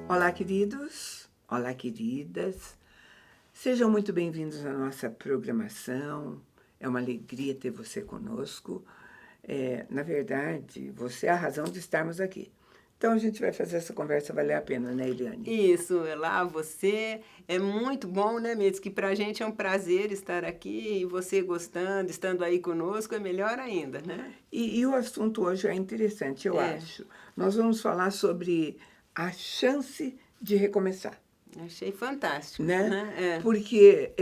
Olá, queridos. Olá, queridas. Sejam muito bem-vindos à nossa programação. É uma alegria ter você conosco. Na verdade, você é a razão de estarmos aqui. Então, a gente vai fazer essa conversa valer a pena, né, Eliane? Isso, lá você. É muito bom, né, Mides? Que pra gente é um prazer estar aqui e você gostando, estando aí conosco, é melhor ainda, né? E o assunto hoje é interessante, eu É, acho. Nós vamos falar sobre a chance de recomeçar, achei fantástico, né? né? É, Porque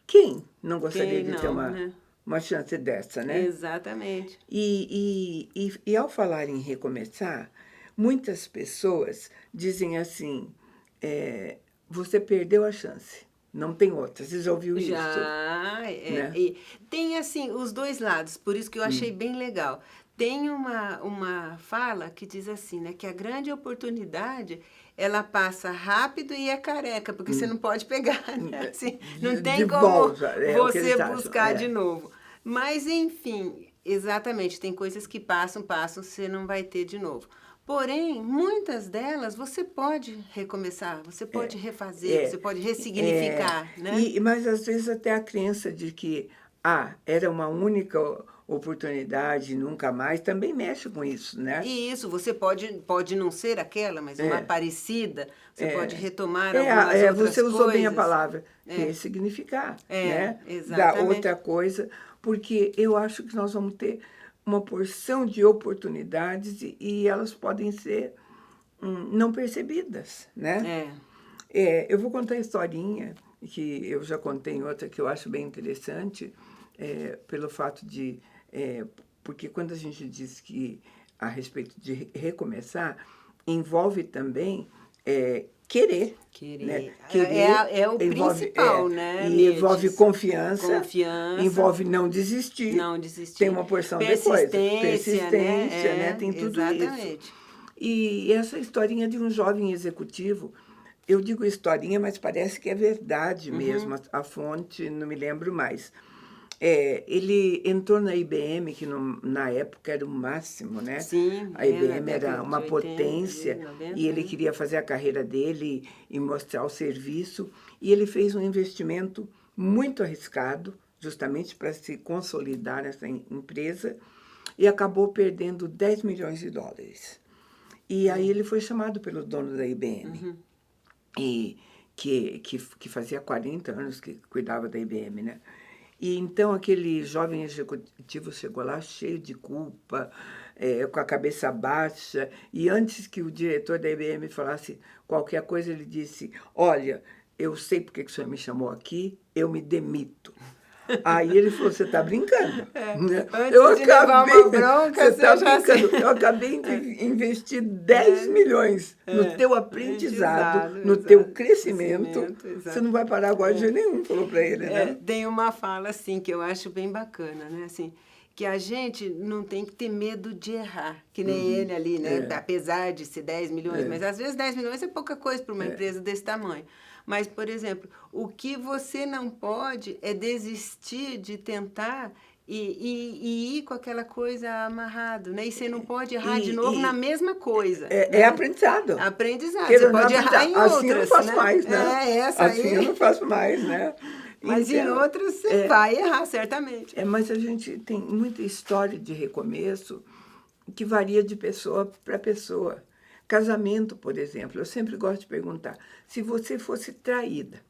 quem não gostaria quem de ter não, né? uma chance dessa, né? Exatamente. E ao falar em recomeçar, muitas pessoas dizem assim: você perdeu a chance, não tem outra. Você já ouviu isso, Já, né? e tem assim os dois lados, por isso que eu achei bem legal. Tem uma fala que diz assim, né, que a grande oportunidade ela passa rápido e é careca, porque você não pode pegar, né? Assim, não De tem como volta, é o que você eles acham. buscar de novo. Mas enfim, exatamente, tem coisas que passam, passam, você não vai ter de novo. Porém, muitas delas você pode recomeçar, você pode refazer, É, você pode é, ressignificar, né? mas às vezes até a crença de que era uma única oportunidade, nunca mais, também mexe com isso, né? E isso, você pode não ser aquela, mas uma É, parecida, você pode É, retomar algumas você outras usou bem a coisas. palavra, É, ressignificar, é, né? Dar outra exatamente. coisa, porque eu acho que nós vamos ter uma porção de oportunidades e elas podem ser não percebidas, né? É. Eu vou contar a historinha que eu já contei em outra que eu acho bem interessante, pelo fato de. é, porque quando a gente diz que a respeito de recomeçar, envolve também querer, né? Querer. Querer É o envolve, principal, né, e envolve Mirtes? confiança, Confiança, envolve não desistir, não tem desistir. uma porção de coisa, Persistência, persistência, né? né? Tem É, tudo isso. exatamente. E essa historinha de um jovem executivo, eu digo historinha, mas parece que é verdade mesmo, Uhum. a fonte não me lembro mais. Ele entrou na IBM, que na época era o máximo, né? Sim, A na IBM era década de uma 80 ali, potência e 90, ele né? queria fazer a carreira dele e mostrar o serviço. E ele fez um investimento muito arriscado, justamente para se consolidar nessa empresa, e acabou perdendo 10 milhões de dólares. E aí ele foi chamado pelo dono da IBM, e que fazia 40 anos que cuidava da IBM, né? E então aquele jovem executivo chegou lá cheio de culpa, com a cabeça baixa, e antes que o diretor da IBM falasse qualquer coisa, ele disse: Olha, eu sei porque que o senhor me chamou aqui, eu me demito. Aí ele falou: Você está brincando? É, Né? Eu antes de levar acabei. uma bronca, Você está você já se... brincando? Eu acabei de investir 10 Né? milhões no teu aprendizado, Aprendizado, no teu exato. crescimento. Crescimento, Você exato. não vai parar agora de É. jeito nenhum, falou para ele, É, né? tem uma fala assim que eu acho bem bacana, né? Assim, que a gente não tem que ter medo de errar, que nem ele ali, né? É, Apesar de ser 10 milhões, é, mas às vezes 10 milhões é pouca coisa para uma empresa desse tamanho. Mas, por exemplo, o que você não pode é desistir de tentar e ir com aquela coisa amarrado, né? E você não pode errar de novo na e mesma coisa, é né? aprendizado. Aprendizado. Você Queira ou não pode errar aprendizado. em Assim eu não outras, faço né? mais, né? É, essa Assim eu não aí. faço mais, né? Mas em Então, outras você vai errar, certamente. mas a gente tem muita história de recomeço que varia de pessoa para pessoa. Casamento, por exemplo, eu sempre gosto de perguntar: se você fosse traída,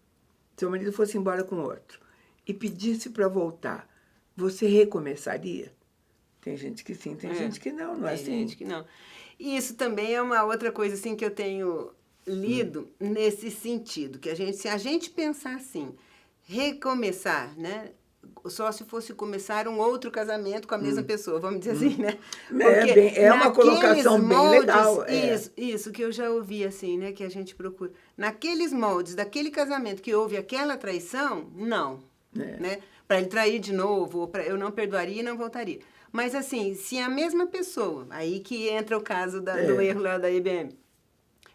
seu marido fosse embora com outro e pedisse para voltar, você recomeçaria? Tem gente que sim, tem É, gente que não, não é tem gente assim? que não. E isso também é uma outra coisa assim que eu tenho lido nesse sentido, que se a gente pensar assim, recomeçar, né? Só se fosse começar um outro casamento com a mesma pessoa, vamos dizer assim, né? Porque É uma naqueles colocação bem moldes, legal. isso que eu já ouvi assim, né? Que a gente procura. Naqueles moldes daquele casamento que houve aquela traição, não, né? Para ele trair de novo, ou eu não perdoaria e não voltaria. Mas assim, se a mesma pessoa, aí que entra o caso do erro lá da IBM,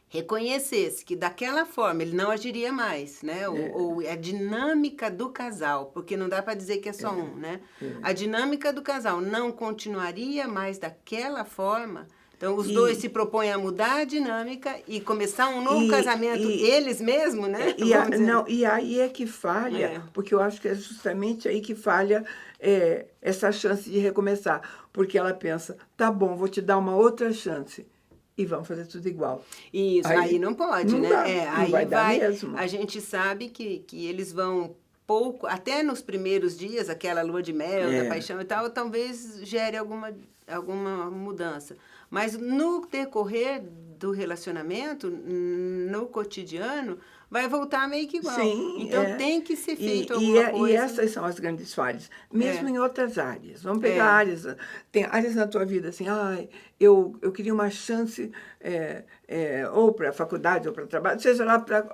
reconhecesse que daquela forma ele não agiria mais, né? Ou a dinâmica do casal, porque não dá para dizer que é só um, né? A dinâmica do casal não continuaria mais daquela forma, Então, os dois se propõem a mudar a dinâmica e começar um novo casamento, eles mesmos, né? E aí é que falha, porque eu acho que é justamente aí que falha essa chance de recomeçar. Porque ela pensa, tá bom, vou te dar uma outra chance. E vamos fazer tudo igual. Isso, aí não pode, não né? Dá, Aí não vai dar mesmo. A gente sabe que eles vão pouco, até nos primeiros dias, aquela lua de mel, da paixão e tal, talvez gere alguma mudança. Mas no decorrer do relacionamento, no cotidiano, vai voltar meio que igual. Sim, então tem que ser feito alguma coisa. E essas são as grandes falhas, mesmo em outras áreas. Vamos pegar áreas, tem áreas na tua vida assim, eu queria uma chance ou para a faculdade ou para trabalho, seja lá para...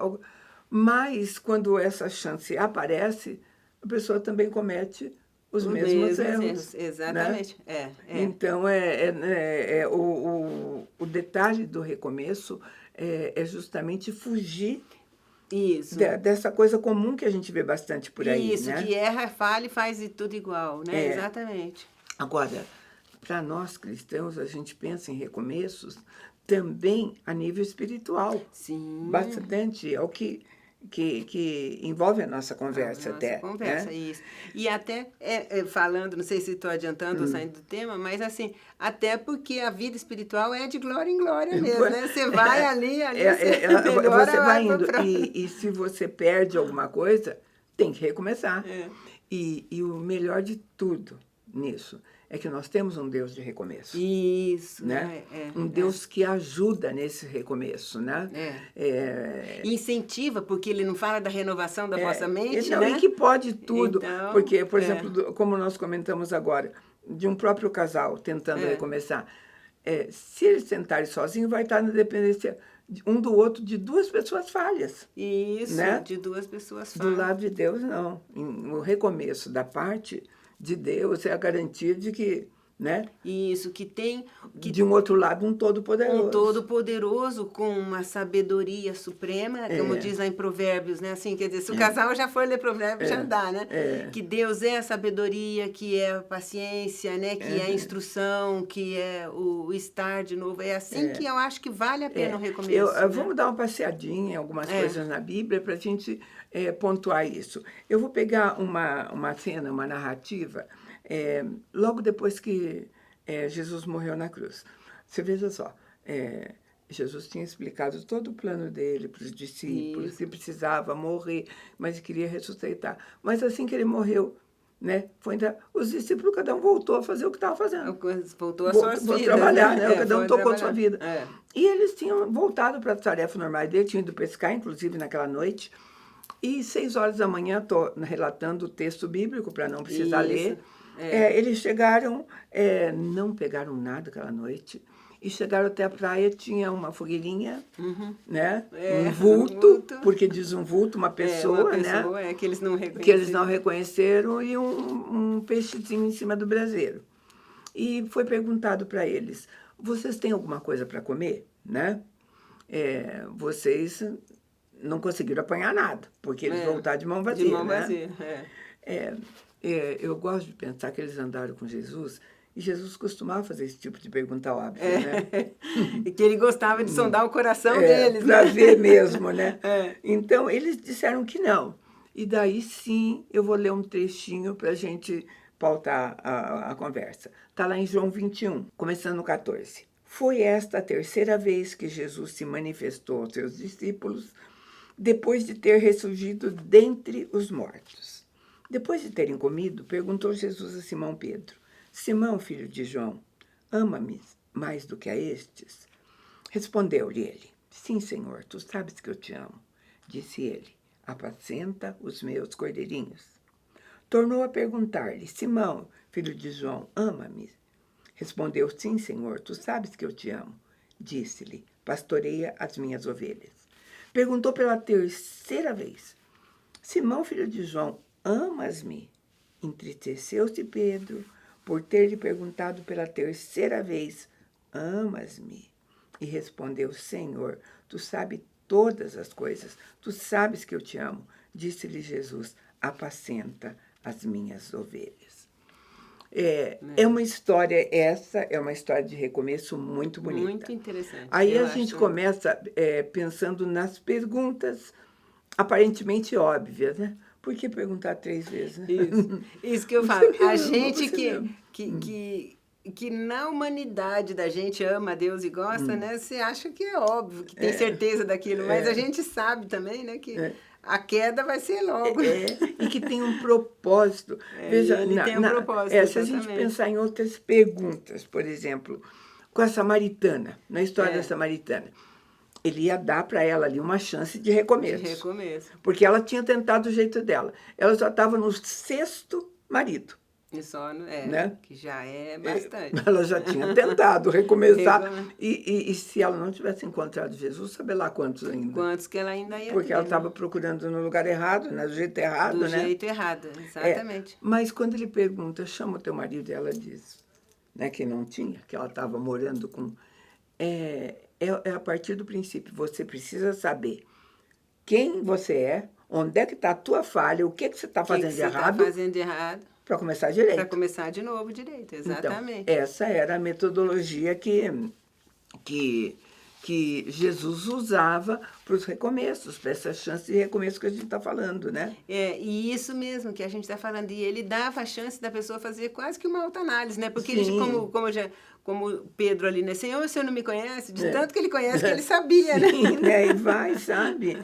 Mas quando essa chance aparece, a pessoa também comete os mesmos erros. Exatamente. Né? Então, o detalhe do recomeço é justamente fugir dessa coisa comum que a gente vê bastante por aí. Isso, né? Que erra, falha e faz tudo igual, né? Exatamente. Agora, para nós cristãos, a gente pensa em recomeços também a nível espiritual. Sim. Bastante, é o que envolve a nossa conversa conversa, isso. E até, falando, não sei se estou adiantando ou saindo do tema, mas assim, até porque a vida espiritual é de glória em glória mesmo, né? Você vai ali você melhora, você vai indo. E se você perde alguma coisa, tem que recomeçar. E o melhor de tudo nisso é que nós temos um Deus de recomeço. Isso. Né? Um Deus que ajuda nesse recomeço. Né? Incentiva, porque ele não fala da renovação da vossa mente, né? E que pode tudo. Então, porque, por exemplo, como nós comentamos agora, de um próprio casal tentando recomeçar, se eles tentarem sozinhos, vai estar na dependência um do outro de duas pessoas falhas. Isso, né? De duas pessoas falhas. Do lado de Deus, não. O recomeço da parte de Deus é a garantia de que, né? Isso, que tem... de um outro lado, um todo-poderoso. Um todo-poderoso com uma sabedoria suprema, como diz lá em Provérbios, né? Assim, quer dizer, se o casal já for ler Provérbios, já dá, né? Que Deus é a sabedoria, que é a paciência, né? Que é a instrução, que é o estar de novo. É assim que eu acho que vale a pena o recomeço. Né? Vamos dar uma passeadinha em algumas coisas na Bíblia para a gente pontuar isso. Eu vou pegar uma cena, uma narrativa, logo depois que Jesus morreu na cruz. Você veja só, Jesus tinha explicado todo o plano dele para os discípulos, que precisava morrer, mas queria ressuscitar. Mas assim que ele morreu, né, os discípulos, cada um voltou a fazer o que estava fazendo. Voltou às suas vidas. Trabalhar, né? Cada um tocou a sua vida. E eles tinham voltado para as tarefas normais dele, tinham ido pescar, inclusive, naquela noite. E 6 horas da manhã, estou relatando o texto bíblico para não precisar ler. Eles chegaram, não pegaram nada aquela noite, e chegaram até a praia, tinha uma fogueirinha, né? Um vulto, porque diz um vulto, uma pessoa, né? Que eles não reconheceram. Que eles não reconheceram, e um peixezinho em cima do braseiro. E foi perguntado para eles, vocês têm alguma coisa para comer? Né? Vocês não conseguiram apanhar nada, porque eles voltaram de mão vazia. De mão vazia, eu gosto de pensar que eles andaram com Jesus, e Jesus costumava fazer esse tipo de pergunta óbvia, né? E que ele gostava de sondar o coração deles, para né? ver mesmo, né? Então, eles disseram que não. E daí, sim, eu vou ler um trechinho para a gente pautar a conversa. Está lá em João 21, começando no 14. Foi esta a terceira vez que Jesus se manifestou aos seus discípulos, depois de ter ressurgido dentre os mortos. Depois de terem comido, perguntou Jesus a Simão Pedro, Simão, filho de João, ama-me mais do que a estes? Respondeu-lhe ele, sim, Senhor, tu sabes que eu te amo. Disse ele, apacenta os meus cordeirinhos. Tornou a perguntar-lhe, Simão, filho de João, ama-me? Respondeu, sim, Senhor, tu sabes que eu te amo. Disse-lhe, pastoreia as minhas ovelhas. Perguntou pela terceira vez, Simão, filho de João, amas-me? Entristeceu-se Pedro por ter lhe perguntado pela terceira vez, amas-me? E respondeu, Senhor, tu sabes todas as coisas, tu sabes que eu te amo. Disse-lhe Jesus, apacenta as minhas ovelhas. É uma história, essa é uma história de recomeço muito bonita. Muito interessante. Aí a gente começa pensando nas perguntas aparentemente óbvias, né? Por que perguntar 3 vezes, né? Isso que eu falo. A gente que na humanidade da gente ama a Deus e gosta, né? Você acha que é óbvio, que tem certeza daquilo, mas a gente sabe também, né? Que a queda vai ser logo. E que tem um propósito. Veja, tem um propósito, se a gente pensar em outras perguntas, por exemplo, com a samaritana, na história da samaritana, ele ia dar para ela ali uma chance de recomeço. De recomeço. Porque ela tinha tentado o jeito dela. Ela já estava no 6º marido. E só, né? Que já é bastante. Ela já tinha tentado recomeçar. E se ela não tivesse encontrado Jesus, sabe lá quantos ainda? Quantos que ela ainda ia Porque ela estava procurando no lugar errado, né? Do jeito errado, do né? Do jeito errado, exatamente. Mas quando ele pergunta, chama o teu marido, ela diz, né? Que não tinha, que ela estava morando com... É a partir do princípio, você precisa saber quem você é, onde é que está a tua falha, o que você está fazendo de errado. Está fazendo de errado. Para começar direito. Para começar de novo direito, exatamente. Então, essa era a metodologia que Jesus usava para os recomeços, para essa chance de recomeço que a gente está falando, né? E isso mesmo que a gente está falando. E ele dava a chance da pessoa fazer quase que uma autoanálise, né? Porque Sim. ele, como Pedro ali, né? Senhor, o senhor não me conhece? De tanto que ele conhece, que ele sabia, né? Sim, né? E vai, sabe?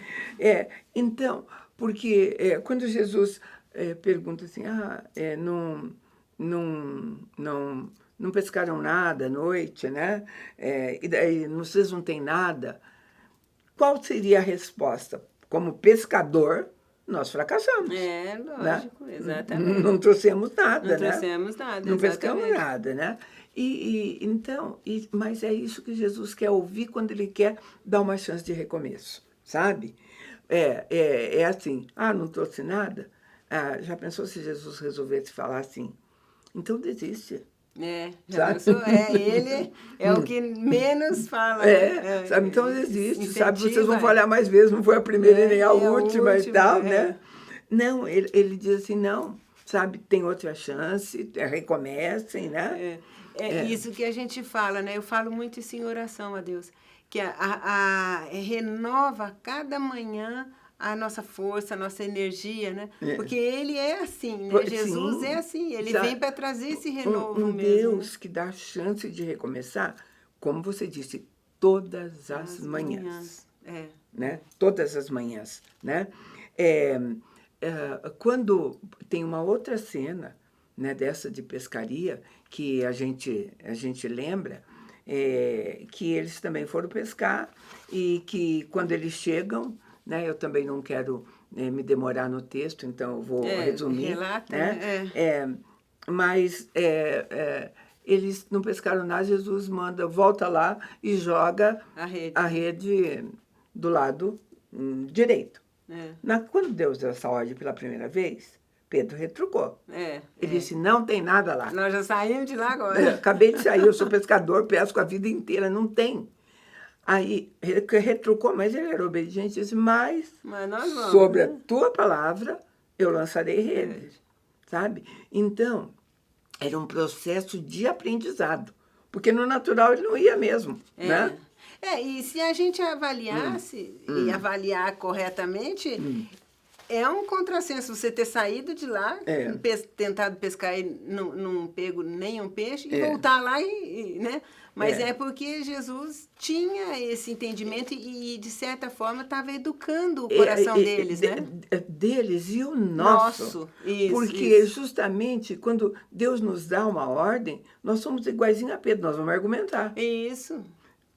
Então, porque quando Jesus... pergunta assim, não pescaram nada à noite, né? E daí vocês não têm nada. Qual seria a resposta? Como pescador, nós fracassamos. Lógico, né? Exatamente. Não trouxemos nada, né? Não trouxemos nada, não pescamos nada, né? Mas é isso que Jesus quer ouvir quando ele quer dar uma chance de recomeço, sabe? Assim, não trouxe nada? Já pensou se Jesus resolvesse falar assim? Então desiste. Já pensou? Ele é o que menos fala. Sabe? Então desiste, sabe? Vocês vão falhar mais vezes, não foi a primeira e nem a última e tal, né? Não, ele diz assim, não, sabe? Tem outra chance, recomecem, né? Isso que a gente fala, né? Eu falo muito isso em oração a Deus, que renova cada manhã a nossa força, a nossa energia, né? Porque ele é assim, né? Jesus é assim, ele vem para trazer esse renovo mesmo. Deus, né? Que dá a chance de recomeçar, como você disse, todas as manhãs. Né? Todas as manhãs, né? Quando tem uma outra cena, né, dessa de pescaria, que a gente lembra, que eles também foram pescar e que quando eles chegam, né, eu também não quero me demorar no texto, então eu vou resumir. Relata, né? Mas eles não pescaram nada, Jesus manda, volta lá e joga a rede do lado direito. Quando Deus deu essa ordem pela primeira vez, Pedro retrucou. Ele disse, não tem nada lá. Nós já saímos de lá agora. Acabei de sair, eu sou pescador, pesco a vida inteira, não tem. Aí retrucou, mas ele era obediente, disse, mas nós vamos, sobre a tua palavra eu lançarei redes, sabe? Então, era um processo de aprendizado, porque no natural ele não ia mesmo, né? E se a gente avaliasse, e avaliar corretamente, é um contrassenso você ter saído de lá, tentado pescar e não pego nenhum peixe, e voltar lá né? Mas é porque Jesus tinha esse entendimento e de certa forma, estava educando o coração deles, né? Deles e o nosso. Isso, porque justamente quando Deus nos dá uma ordem, nós somos iguaizinho a Pedro, nós vamos argumentar. Isso.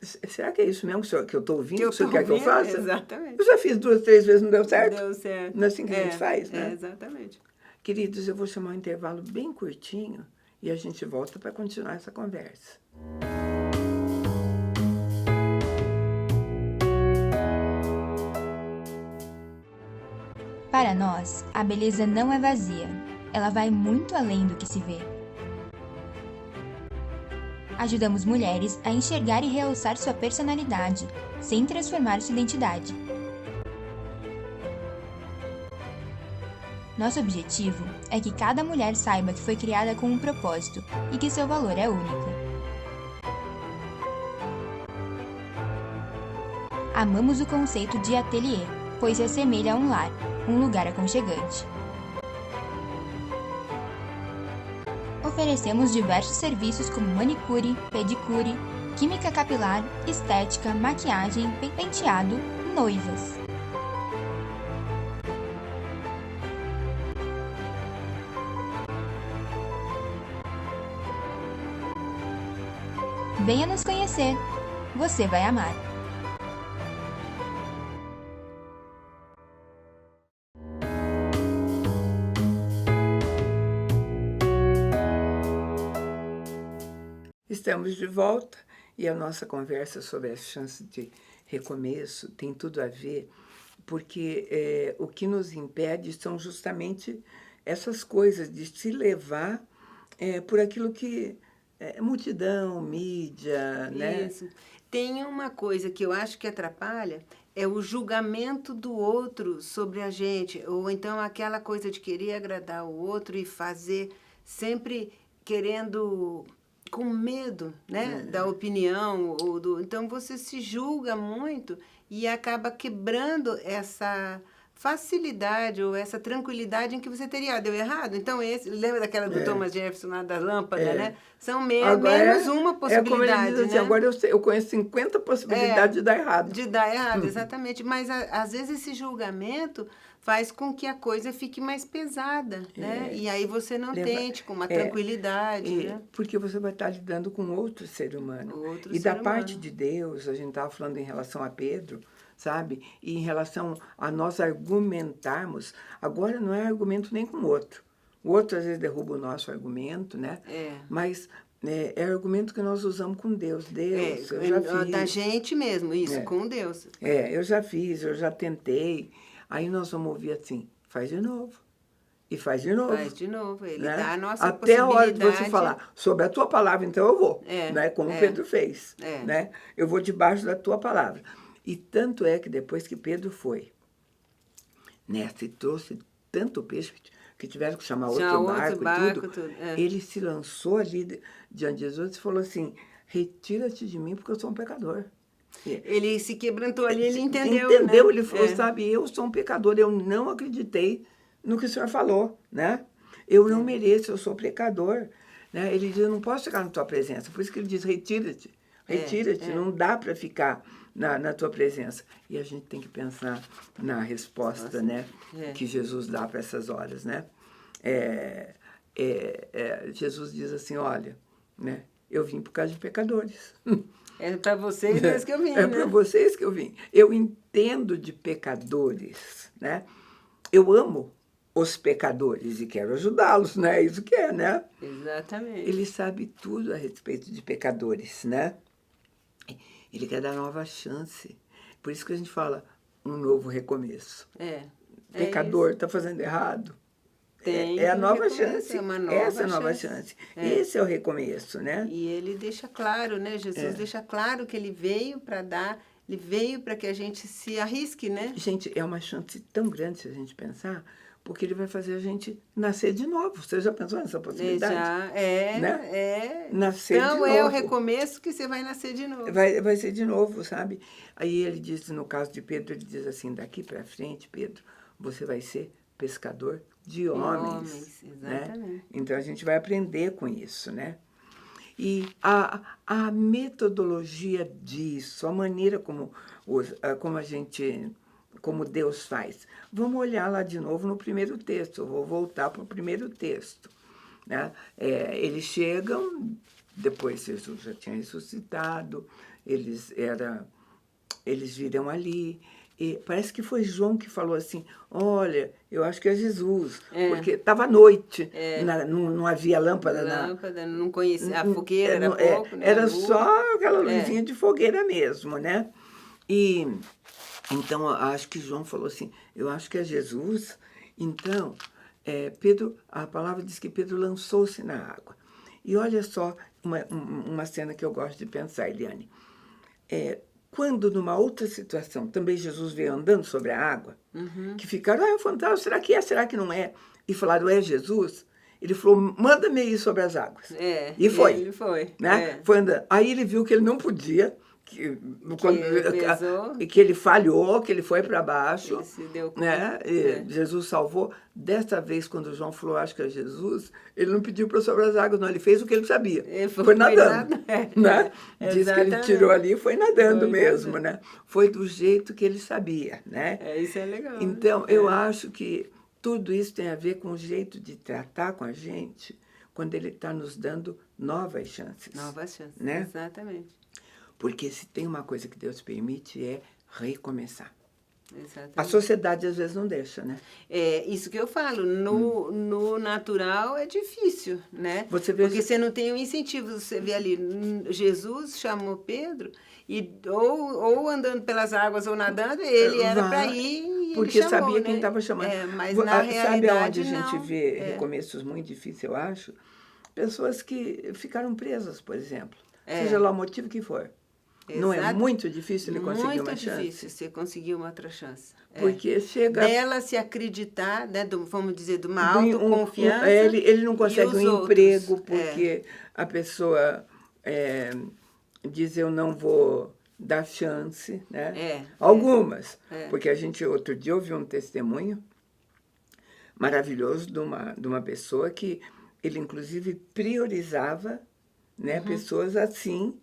Será que é isso mesmo que eu estou ouvindo? Que o senhor quer que eu faça? Exatamente. Eu já fiz 2, 3 vezes, não deu certo? Deu certo. Não é assim que a gente faz, né? Exatamente. Queridos, eu vou chamar um intervalo bem curtinho e a gente volta para continuar essa conversa. Para nós, a beleza não é vazia. Ela vai muito além do que se vê. Ajudamos mulheres a enxergar e realçar sua personalidade, sem transformar sua identidade. Nosso objetivo é que cada mulher saiba que foi criada com um propósito e que seu valor é único. Amamos o conceito de ateliê, pois se assemelha a um lar, um lugar aconchegante. Oferecemos diversos serviços como manicure, pedicure, química capilar, estética, maquiagem, penteado, noivas. Venha nos conhecer. Você vai amar. Estamos de volta e a nossa conversa sobre a chance de recomeço tem tudo a ver, porque o que nos impede são justamente essas coisas de se levar por aquilo que multidão, mídia, né? Isso. Tem uma coisa que eu acho que atrapalha, é o julgamento do outro sobre a gente, ou então aquela coisa de querer agradar o outro e fazer sempre querendo, com medo, né, da opinião, então você se julga muito e acaba quebrando essa facilidade ou essa tranquilidade em que você teria. Deu errado? Então, lembra daquela do Thomas Jefferson lá da lâmpada, né? São menos uma possibilidade, como ele diz assim, né? agora eu conheço 50 possibilidades de dar errado. De dar errado, exatamente. Mas, às vezes, esse julgamento faz com que a coisa fique mais pesada, né? E aí você não tente com uma tranquilidade, né? Porque você vai estar lidando com outro ser humano. Da parte de Deus, a gente estava falando em relação a Pedro, sabe? E em relação a nós argumentarmos, agora não é argumento nem com o outro. O outro, às vezes, derruba o nosso argumento, né? Mas é argumento que nós usamos com Deus. Deus, eu já fiz. Da gente mesmo, isso, com Deus. Eu já fiz, eu já tentei. Aí nós vamos ouvir assim, faz de novo. E faz de novo. Faz de novo, ele né? dá a nossa Até possibilidade. a hora de você falar, sobre a tua palavra, então eu vou. Né? Como Pedro fez. Né? Eu vou debaixo da tua palavra. E tanto é que depois que Pedro foi, né, se trouxe tanto peixe que tiveram que chamar outro barco e tudo. Ele se lançou ali diante de Jesus e falou assim, retira-te de mim porque eu sou um pecador. Ele se quebrantou ali, ele entendeu. Entendeu, né? Ele falou, sabe, eu sou um pecador, eu não acreditei no que o senhor falou, né? Eu não mereço, eu sou pecador. Né? Ele diz, eu não posso ficar na tua presença. Por isso que ele diz, retira-te, retira-te, não dá para ficar na tua presença. E a gente tem que pensar na resposta, né, que Jesus dá para essas horas, né? Jesus diz assim, olha, né, eu vim por causa de pecadores. É para vocês mesmo que eu vim, né? Para vocês que eu vim. Eu entendo de pecadores, né? Eu amo os pecadores e quero ajudá-los, né? É isso que é, né? Exatamente. Ele sabe tudo a respeito de pecadores, né? Ele quer dar nova chance. Por isso que a gente fala um novo recomeço. Pecador está fazendo errado. É a nova chance. Essa é a nova chance. Esse é o recomeço, né? E ele deixa claro, né? Jesus deixa claro que ele veio para dar, ele veio para que a gente se arrisque, né? Gente, é uma chance tão grande se a gente pensar, porque ele vai fazer a gente nascer de novo. Você já pensou nessa possibilidade? Já, Nascer então, de novo. é o recomeço que você vai nascer de novo. Vai ser de novo, sabe? Aí ele diz, no caso de Pedro, ele diz assim, daqui para frente, Pedro, você vai ser pescador de homens. Exatamente. Né? Então, a gente vai aprender com isso, né? E a metodologia disso, a maneira como Deus faz. Vamos olhar lá de novo no primeiro texto. Eu vou voltar para o primeiro texto. Né? Eles chegam, depois Jesus já tinha ressuscitado, eles viram ali. E parece que foi João que falou assim, olha, eu acho que é Jesus, porque estava à noite, não havia lâmpada. Não conhecia, a fogueira era pouco. Né? Era só aquela luzinha de fogueira mesmo, né? E então, acho que João falou assim, eu acho que é Jesus. Então, Pedro, a palavra diz que Pedro lançou-se na água. E olha só uma cena que eu gosto de pensar, Eliane. Quando, numa outra situação, também Jesus veio andando sobre a água, que ficaram, é um fantasma, será que é, será que não é? E falaram, é Jesus? Ele falou, manda-me ir sobre as águas. É, E foi. ele foi. Né? Foi andando. Aí ele viu que ele não podia, pesou. que ele falhou, que ele foi para baixo. Ele se deu conta. Né? Jesus salvou. Dessa vez, quando João falou, acho que é Jesus, ele não pediu para sobre as águas, não. Ele fez o que ele sabia. Ele foi nadando. Né? Diz que ele Exatamente. tirou ali e foi nadando Foi mesmo. nadando. Né? Foi do jeito que ele sabia. Né? Isso é legal. Então, eu acho que tudo isso tem a ver com o jeito de tratar com a gente quando ele está nos dando novas chances. Novas chances, né? Exatamente. Porque se tem uma coisa que Deus permite é recomeçar. Exatamente. A sociedade às vezes não deixa, né? É isso que eu falo, no natural é difícil, né? Você vê porque você não tem um incentivo, você vê ali, Jesus chamou Pedro, e ou andando pelas águas ou nadando, ele era para ir e porque ele chamou, sabia né? quem estava chamando. Mas na realidade sabe onde a gente não. vê recomeços muito difíceis, eu acho? Pessoas que ficaram presas, por exemplo. Seja lá o motivo que for. Não é muito difícil ele conseguir uma chance? Muito difícil você conseguir uma outra chance. Porque chega... Dela se acreditar, né, vamos dizer, de uma autoconfiança. Ele não consegue um emprego outros. porque a pessoa diz eu não vou dar chance, né? Algumas. Porque a gente, outro dia, ouviu um testemunho maravilhoso de uma pessoa que ele, inclusive, priorizava, né, pessoas assim...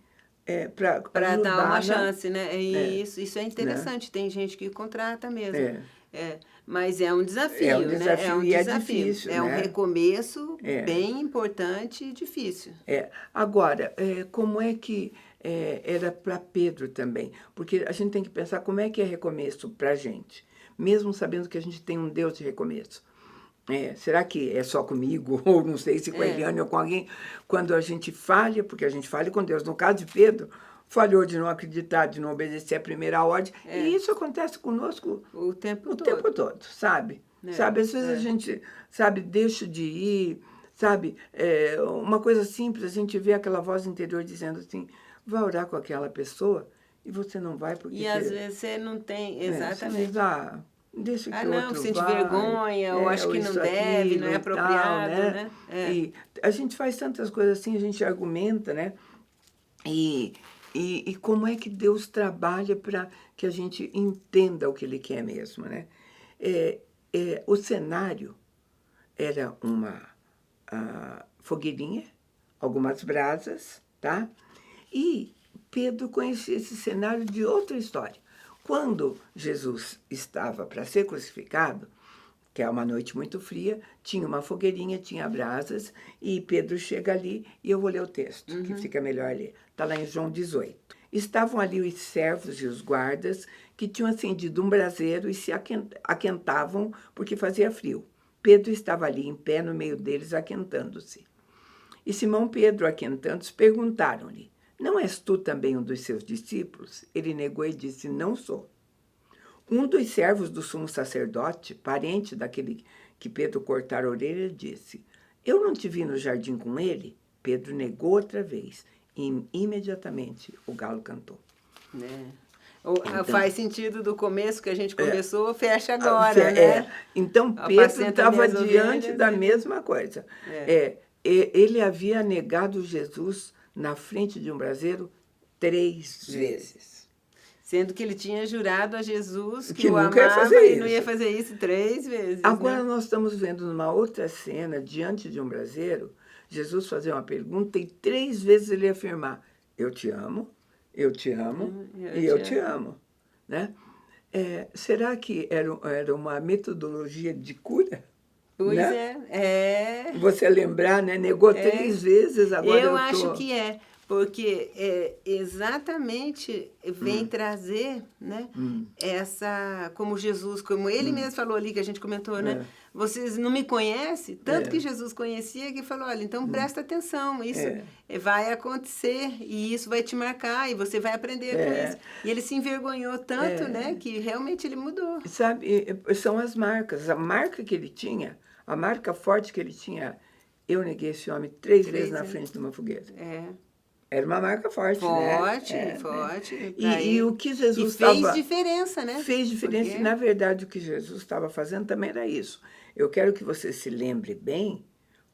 para dar uma chance, né? Isso é interessante. Né? Tem gente que contrata mesmo. Mas é um desafio, né? É um desafio. É difícil, é um recomeço bem importante e difícil. Agora, como é que era para Pedro também? Porque a gente tem que pensar como é que é recomeço para a gente, mesmo sabendo que a gente tem um Deus de recomeço. Será que é só comigo, ou não sei se com a Eliane ou com alguém, quando a gente falha, porque a gente falha com Deus. No caso de Pedro, falhou de não acreditar, de não obedecer a primeira ordem, e isso acontece conosco o tempo todo, sabe? Sabe, às vezes a gente, deixa de ir, sabe? Uma coisa simples, a gente vê aquela voz interior dizendo assim, vai orar com aquela pessoa, e você não vai porque... E às vezes você não tem, exatamente. Deixa que não, outro sente vai. vergonha, ou acho que não deve, não é apropriado, tal, né? E a gente faz tantas coisas assim, a gente argumenta, né? E como é que Deus trabalha para que a gente entenda o que Ele quer mesmo, né? O cenário era uma fogueirinha, algumas brasas, tá? E Pedro conhecia esse cenário de outra história. Quando Jesus estava para ser crucificado, que é uma noite muito fria, tinha uma fogueirinha, tinha brasas, e Pedro chega ali, e eu vou ler o texto, que fica melhor ler. Está lá em João 18. Estavam ali os servos e os guardas, que tinham acendido um braseiro e se aquentavam porque fazia frio. Pedro estava ali, em pé, no meio deles, aquentando-se. E Simão Pedro, aquentando-se, perguntaram-lhe, não és tu também um dos seus discípulos? Ele negou e disse, não sou. Um dos servos do sumo sacerdote, parente daquele que Pedro cortara a orelha, disse, eu não te vi no jardim com ele? Pedro negou outra vez e imediatamente o galo cantou. Então, faz sentido do começo que a gente começou, fecha agora, né? Então Pedro estava diante da mesma coisa. Ele havia negado Jesus na frente de um braseiro 3 vezes. Sendo que ele tinha jurado a Jesus que o nunca amava ia fazer e isso. não ia fazer isso 3 vezes. Agora nós estamos vendo numa outra cena, diante de um braseiro, Jesus fazer uma pergunta e 3 vezes ele afirmar, eu te amo, eu te amo e eu te amo. Né? Será que era uma metodologia de cura? Pois né? Você lembrar, né? Negou 3 vezes, agora eu acho que porque exatamente vem trazer, né, essa, como Jesus, como ele mesmo falou ali, que a gente comentou, né? Vocês não me conhecem, tanto que Jesus conhecia, que falou, olha, então presta atenção, isso vai acontecer, e isso vai te marcar, e você vai aprender com isso. E ele se envergonhou tanto, né, que realmente ele mudou. Sabe, são as marcas, a marca que ele tinha, a marca forte que ele tinha, eu neguei esse homem 3 vezes na frente de uma fogueira. Era uma marca forte, né? Forte. E o que Jesus E fez estava... diferença, né? Fez diferença. Porque... E, na verdade, o que Jesus estava fazendo também era isso. Eu quero que você se lembre bem,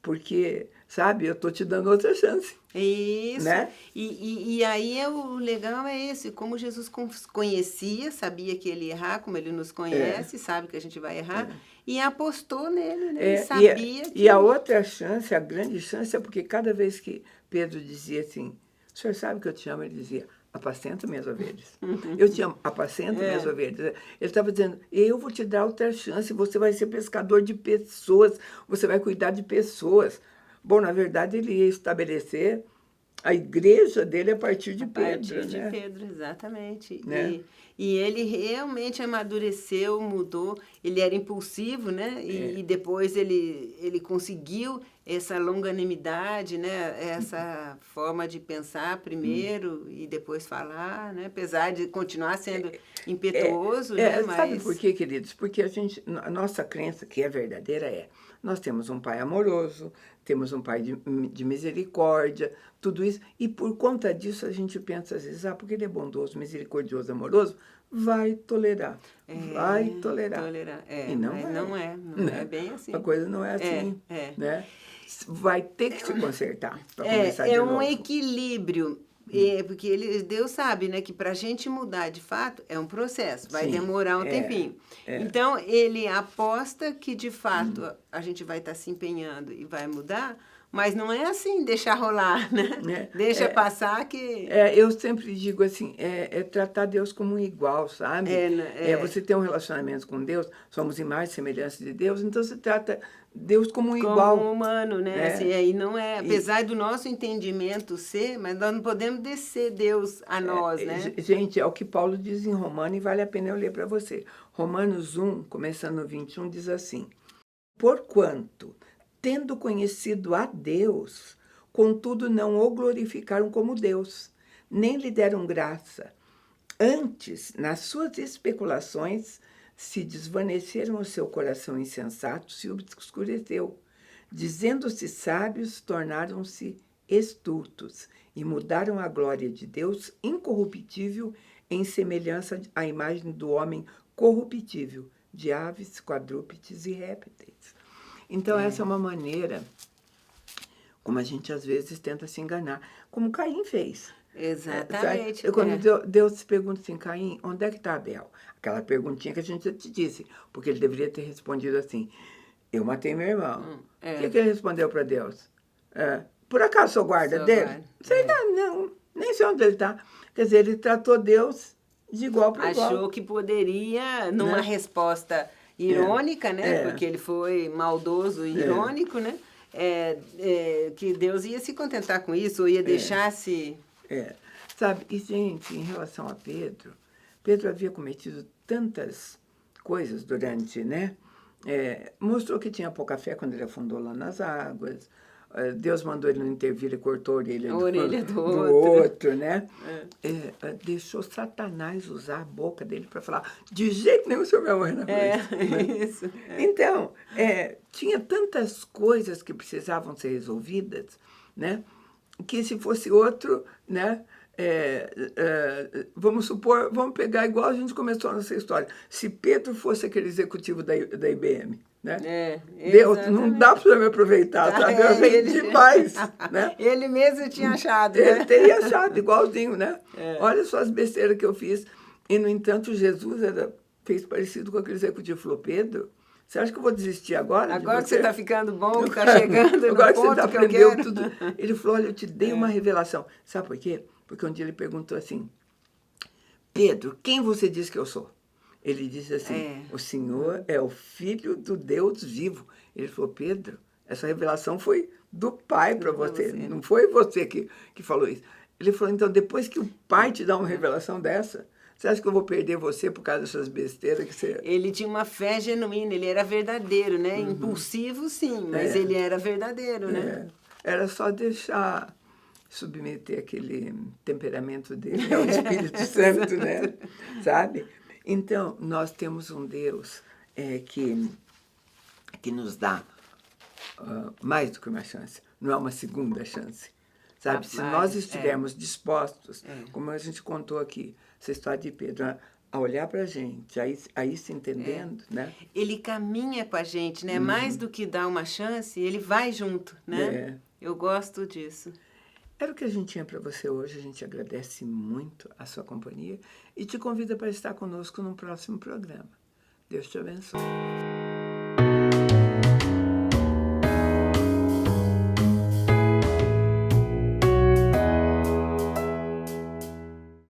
porque, sabe, eu estou te dando outra chance. Isso. Né? E aí o legal é esse, como Jesus conhecia, sabia que ele ia errar, como ele nos conhece, sabe que a gente vai errar, e apostou nele, né? Sabia que... E a outra chance, a grande chance, é porque cada vez que Pedro dizia assim, o senhor sabe que eu te amo? Ele dizia, apacenta minhas ovelhas. Eu te amo, apacenta minhas ovelhas. Ele estava dizendo, eu vou te dar outra chance, você vai ser pescador de pessoas, você vai cuidar de pessoas. Bom, na verdade, ele ia estabelecer a igreja dele a partir de Pedro. A partir de Pedro, exatamente. Né? E ele realmente amadureceu, mudou. Ele era impulsivo, né? E depois ele conseguiu essa longanimidade, né? Essa forma de pensar primeiro e depois falar, né? Apesar de continuar sendo impetuoso, né? Mas... Sabe por quê, queridos? Porque a nossa crença, que é verdadeira, nós temos um pai amoroso, temos um pai de misericórdia, tudo isso. E por conta disso a gente pensa às vezes, porque ele é bondoso, misericordioso, amoroso, vai tolerar. Vai tolerar. E não é bem assim. A coisa não é assim. Né? Vai ter que se consertar para começar de novo. É um equilíbrio. Porque Deus sabe, né, que para a gente mudar de fato é um processo, vai demorar um tempinho. Então, ele aposta que de fato a gente vai estar se empenhando e vai mudar, mas não é assim, deixar rolar, né? Deixa passar que... eu sempre digo assim, tratar Deus como um igual, sabe? Você tem um relacionamento com Deus, somos imagem e semelhança de Deus, então você trata Deus como um igual. Como humano, né? Assim, aí não é, apesar do nosso entendimento ser, mas nós não podemos descer Deus a nós, né? Gente, é o que Paulo diz em Romanos, e vale a pena eu ler para você. Romanos 1, começando no 21, diz assim, porquanto, tendo conhecido a Deus, contudo não o glorificaram como Deus, nem lhe deram graça. Antes, nas suas especulações, se desvaneceram o seu coração insensato, se obscureceu. Dizendo-se sábios, tornaram-se estultos e mudaram a glória de Deus incorruptível em semelhança à imagem do homem corruptível, de aves, quadrúpedes e répteis. Então, essa é uma maneira como a gente às vezes tenta se enganar, como Caim fez. Exatamente. Quando Deus se pergunta assim, Caim, onde é que está Abel? Aquela perguntinha que a gente já te disse, porque ele deveria ter respondido assim, eu matei meu irmão. O que ele respondeu para Deus? Por acaso sou guarda dele? Sei não, nem sei onde ele está. Quer dizer, ele tratou Deus de igual para igual. Achou que poderia, numa resposta irônica, né? Porque ele foi maldoso e irônico, né? Que Deus ia se contentar com isso, ou ia deixar-se... Sabe, e gente, em relação a Pedro havia cometido tantas coisas durante, né? Mostrou que tinha pouca fé quando ele afundou lá nas águas. Deus mandou ele não intervir e cortou a orelha do outro, né? Deixou Satanás usar a boca dele para falar, de jeito nenhum o senhor vai morrer na cruz. Né? Isso. Então, tinha tantas coisas que precisavam ser resolvidas, né? Que se fosse outro, né? Vamos supor, vamos pegar igual a gente começou nessa história. Se Pedro fosse aquele executivo da IBM, né? Deus, não dá para me aproveitar, sabe? Eu vendi demais, né? Ele mesmo tinha achado, Ele né? teria achado, igualzinho, né? Olha só as besteiras que eu fiz. E, no entanto, Jesus fez parecido com aquele executivo. Falou, Pedro, você acha que eu vou desistir agora? Agora que você está ficando bom, que está chegando agora no que ponto você que aprendeu eu quero. tudo. Ele falou, olha, eu te dei uma revelação. Sabe por quê? Porque um dia ele perguntou assim, Pedro, quem você diz que eu sou? Ele disse assim, o Senhor é o Filho do Deus vivo. Ele falou, Pedro, essa revelação foi do Pai para você, não foi você que falou isso. Ele falou, então, depois que o Pai te dá uma revelação dessa, você acha que eu vou perder você por causa dessas besteiras que você... Ele tinha uma fé genuína, ele era verdadeiro, né? Impulsivo, sim, mas ele era verdadeiro, né? Era só deixar... submeter aquele temperamento dele ao Espírito Santo, né? Sabe? Então, nós temos um Deus que nos dá mais do que uma chance. Não é uma segunda chance, sabe? Se nós vários, estivermos dispostos, como a gente contou aqui, essa história de Pedro, a olhar para a gente, aí se entendendo, né? Ele caminha com a gente, né? Mais do que dar uma chance, ele vai junto, né? Eu gosto disso. Era o que a gente tinha para você hoje. A gente agradece muito a sua companhia e te convida para estar conosco no próximo programa. Deus te abençoe.